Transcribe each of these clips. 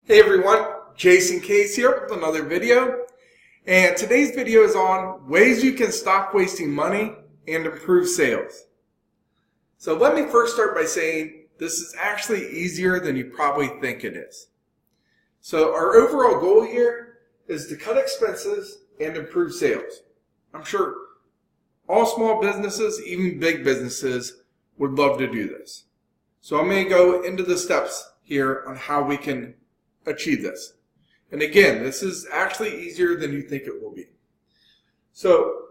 Hey everyone, Jason Case here with another video. And today's video is on ways you can stop wasting money and improve sales. So let me first start by saying this is actually easier than you probably think it is. So our overall goal here is to cut expenses and improve sales. I'm sure all small businesses, even big businesses, would love to do this. So I'm going to go into the steps here on how we can achieve this. And again, this is actually easier than you think it will be. So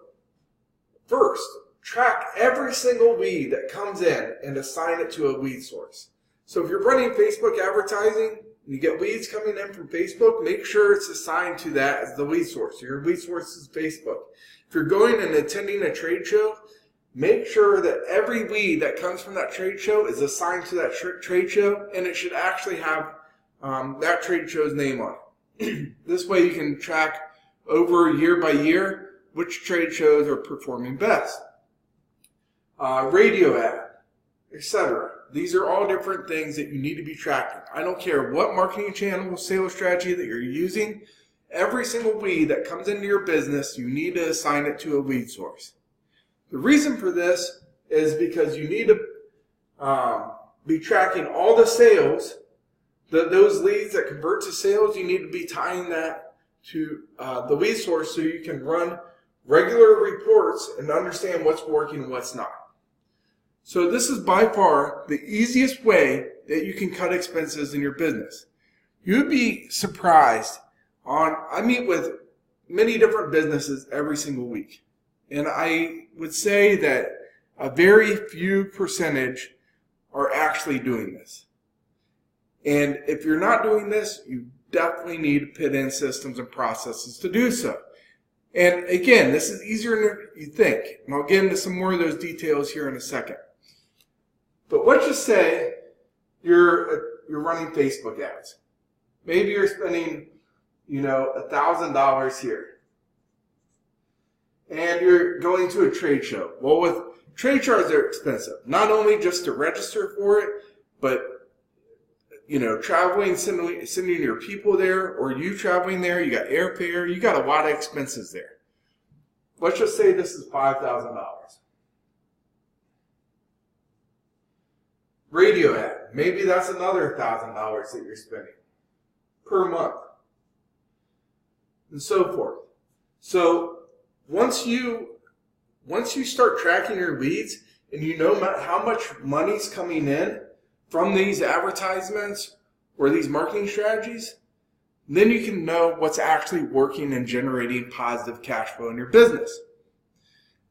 first, track every single lead that comes in and assign it to a lead source. So if you're running Facebook advertising and you get leads coming in from Facebook, make sure it's assigned to that as the lead source. So your lead source is Facebook. If you're going and attending a trade show, make sure that every lead that comes from that trade show is assigned to that trade show, and it should actually have that trade show's name on it. This way you can track over year by year which trade shows are performing best. Radio ad, etc. These are all different things that you need to be tracking. I don't care what marketing channel, sales strategy that you're using. Every single lead that comes into your business, you need to assign it to a lead source. The reason for this is because you need to be tracking all the sales. Those leads that convert to sales, you need to be tying that to the lead source so you can run regular reports and understand what's working and what's not. So this is by far the easiest way that you can cut expenses in your business. You'd be surprised. I meet with many different businesses every single week. And I would say that a very few percentage are actually doing this. And if you're not doing this, you definitely need to put in systems and processes to do so. And again, this is easier than you think. And I'll get into some more of those details here in a second. But let's just say you're running Facebook ads. Maybe you're spending, $1,000 here. And you're going to a trade show. Well, with trade shows, they're expensive. Not only just to register for it, but traveling, sending your people there, or you traveling there, you got airfare, you got a lot of expenses there. Let's just say this is $5,000. Radio ad, maybe that's another $1,000 that you're spending per month, and so forth. So once you start tracking your leads and you know how much money's coming in from these advertisements or these marketing strategies, then you can know what's actually working and generating positive cash flow in your business.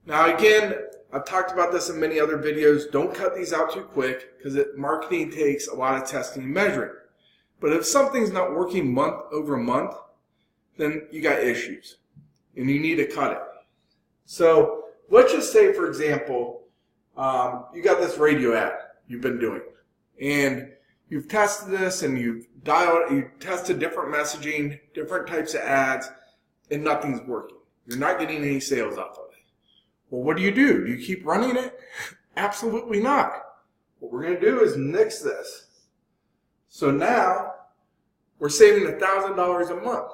Now again, I've talked about this in many other videos. Don't cut these out too quick because marketing takes a lot of testing and measuring. But if something's not working month over month, then you got issues and you need to cut it. So let's just say, for example, you got this radio ad you've been doing. And you've tested this and you tested different messaging, different types of ads, and nothing's working. You're not getting any sales off of it. Well, what do? Do you keep running it? Absolutely not. What we're going to do is nix this. So now we're saving $1,000 a month.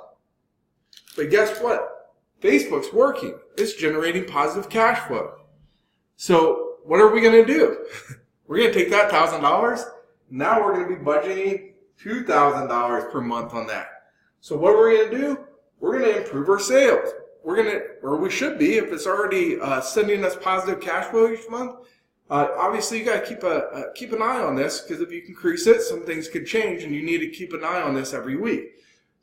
But guess what? Facebook's working. It's generating positive cash flow. So what are we going to do? We're going to take that $1,000. Now we're going to be budgeting $2,000 per month on that. So what are we going to do? We're going to improve our sales. We should be, if it's already sending us positive cash flow each month. Obviously, you got to keep an eye on this, because if you increase it, some things could change, and you need to keep an eye on this every week.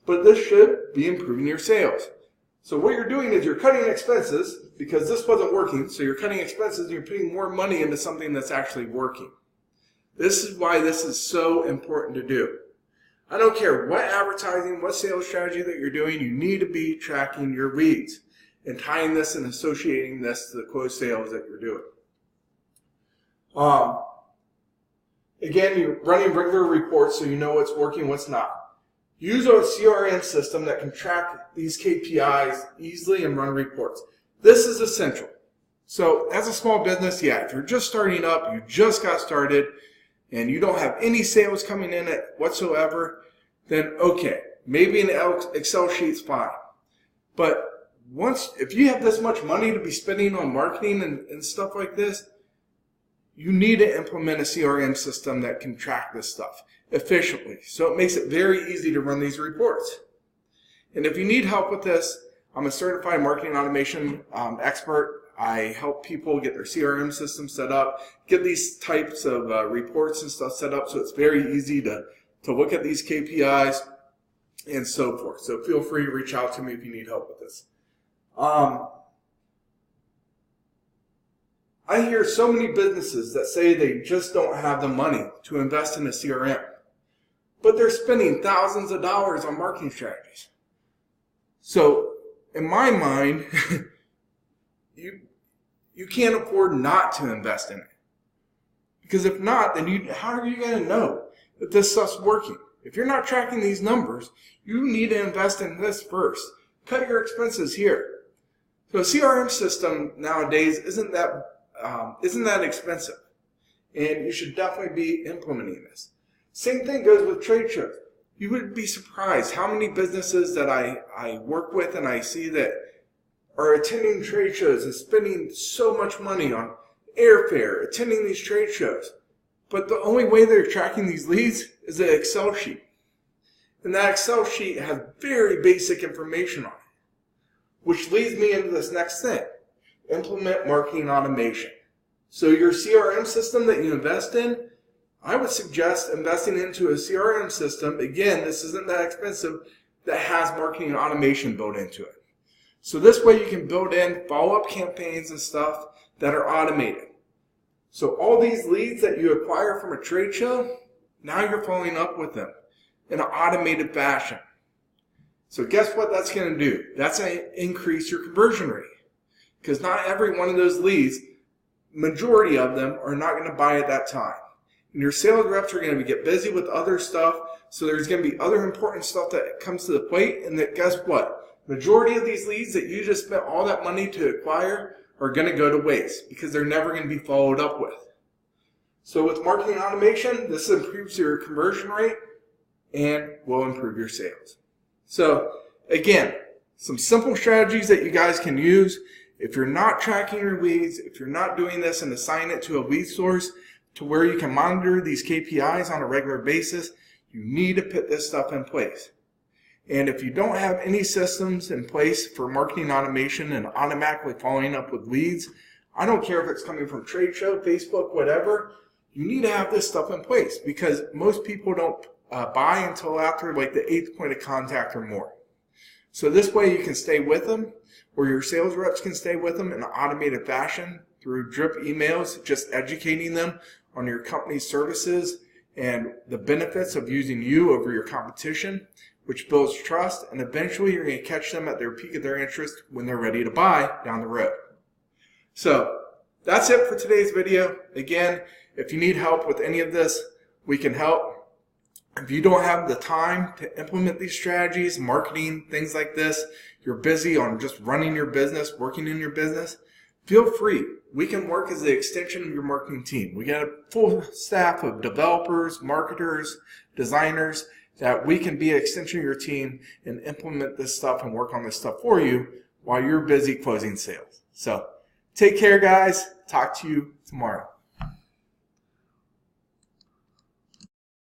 But this should be improving your sales. So what you're doing is you're cutting expenses because this wasn't working. So you're cutting expenses and you're putting more money into something that's actually working. This is why this is so important to do. I don't care what advertising, what sales strategy that you're doing, you need to be tracking your leads and tying this and associating this to the closed sales that you're doing. Again, you're running regular reports so you know what's working, what's not. Use a CRM system that can track these KPIs easily and run reports. This is essential. So as a small business, if you're just starting up, you just got started, and you don't have any sales coming in it whatsoever, then okay, maybe an Excel sheet's fine. But if you have this much money to be spending on marketing and stuff like this, you need to implement a CRM system that can track this stuff efficiently. So it makes it very easy to run these reports. And if you need help with this, I'm a certified marketing automation expert. I help people get their CRM system set up, get these types of reports and stuff set up so it's very easy to look at these KPIs and so forth. So feel free to reach out to me if you need help with this. I hear so many businesses that say they just don't have the money to invest in a CRM, but they're spending thousands of dollars on marketing strategies. So in my mind, you can't afford not to invest in it. Because if not, then how are you going to know that this stuff's working? If you're not tracking these numbers, you need to invest in this first. Cut your expenses here. So a CRM system nowadays isn't that expensive, and you should definitely be implementing this. Same thing goes with trade shows. You would be surprised how many businesses that I work with and I see that are attending trade shows and spending so much money on airfare, attending these trade shows. But the only way they're tracking these leads is an Excel sheet. And that Excel sheet has very basic information on it, which leads me into this next thing. Implement marketing automation. So your CRM system that you invest in, I would suggest investing into a CRM system, again, this isn't that expensive, that has marketing automation built into it. So this way you can build in follow-up campaigns and stuff that are automated. So all these leads that you acquire from a trade show, now you're following up with them in an automated fashion. So guess what that's going to do? That's going to increase your conversion rate. Because not every one of those leads, majority of them, are not going to buy at that time. And your sales reps are going to get busy with other stuff, so there's going to be other important stuff that comes to the plate, and that guess what? Majority of these leads that you just spent all that money to acquire are going to go to waste because they're never going to be followed up with. So with marketing automation, this improves your conversion rate and will improve your sales. So again, some simple strategies that you guys can use. If you're not tracking your leads, if you're not doing this and assign it to a lead source to where you can monitor these KPIs on a regular basis, you need to put this stuff in place. And if you don't have any systems in place for marketing automation and automatically following up with leads, I don't care if it's coming from trade show, Facebook, whatever, you need to have this stuff in place because most people don't buy until after like the 8th point of contact or more. So this way you can stay with them, or your sales reps can stay with them in an automated fashion through drip emails, just educating them on your company's services and the benefits of using you over your competition, which builds trust, and eventually you're going to catch them at their peak of their interest when they're ready to buy down the road. So that's it for today's video. Again, if you need help with any of this, we can help. If you don't have the time to implement these strategies, marketing, things like this, you're busy on just running your business, working in your business, feel free. We can work as the extension of your marketing team. We got a full staff of developers, marketers, designers, that we can be an extension of your team and implement this stuff and work on this stuff for you while you're busy closing sales. So take care, guys. Talk to you tomorrow.